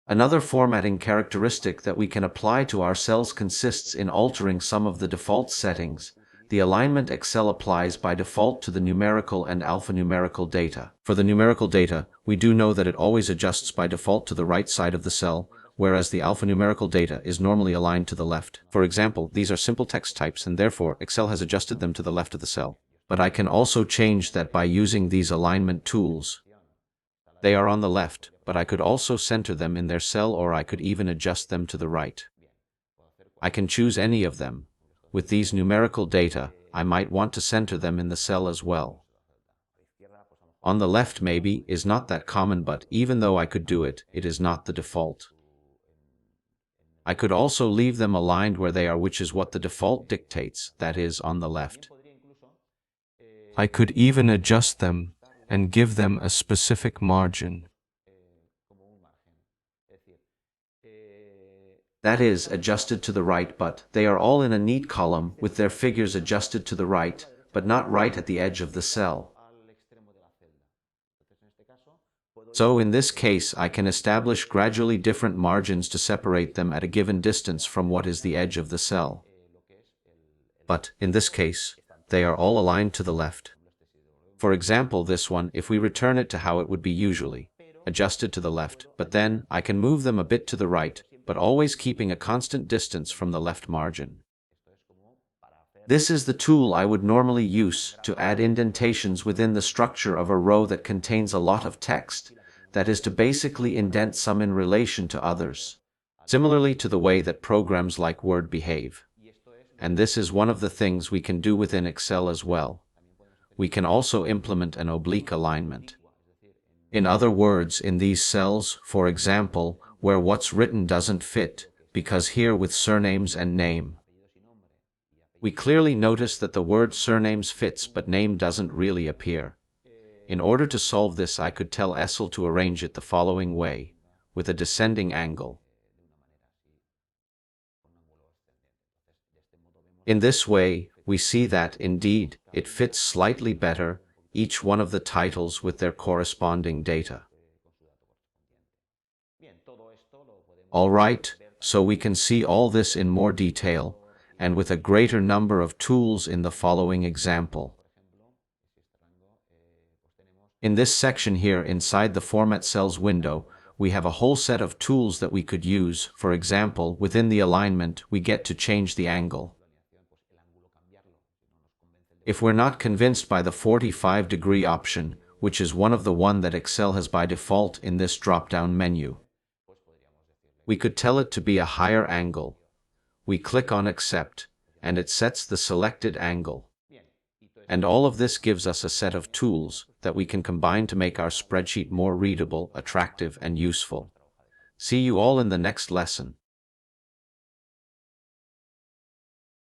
Another formatting characteristic that we can apply to our cells consists in altering some of the default settings. The alignment Excel applies by default to the numerical and alphanumerical data. For the numerical data, we do know that it always adjusts by default to the right side of the cell, whereas the alphanumerical data is normally aligned to the left. For example, these are simple text types and therefore Excel has adjusted them to the left of the cell. But I can also change that by using these alignment tools. They are on the left, but I could also center them in their cell, or I could even adjust them to the right. I can choose any of them. With these numerical data, I might want to center them in the cell as well. On the left maybe is not that common, but even though I could do it, it is not the default. I could also leave them aligned where they are, which is what the default dictates, that is, on the left. I could even adjust them and give them a specific margin. That is, adjusted to the right, but they are all in a neat column with their figures adjusted to the right, but not right at the edge of the cell. So in this case, I can establish gradually different margins to separate them at a given distance from what is the edge of the cell. But in this case, they are all aligned to the left. For example, this one, if we return it to how it would be usually, adjusted to the left, but then I can move them a bit to the right, but always keeping a constant distance from the left margin. This is the tool I would normally use to add indentations within the structure of a row that contains a lot of text, that is to basically indent some in relation to others, similarly to the way that programs like Word behave. And this is one of the things we can do within Excel as well. We can also implement an oblique alignment. In other words, in these cells, for example, where what's written doesn't fit, because here with surnames and name, we clearly notice that the word surnames fits but name doesn't really appear. In order to solve this, I could tell Excel to arrange it the following way, with a descending angle. In this way, we see that, indeed, it fits slightly better, each one of the titles with their corresponding data. Alright, so we can see all this in more detail, and with a greater number of tools in the following example. In this section here inside the Format Cells window, we have a whole set of tools that we could use. For example, within the alignment, we get to change the angle. If we're not convinced by the 45-degree option, which is one of the one that Excel has by default in this drop-down menu, we could tell it to be a higher angle. We click on Accept, and it sets the selected angle. And all of this gives us a set of tools that we can combine to make our spreadsheet more readable, attractive, and useful. See you all in the next lesson.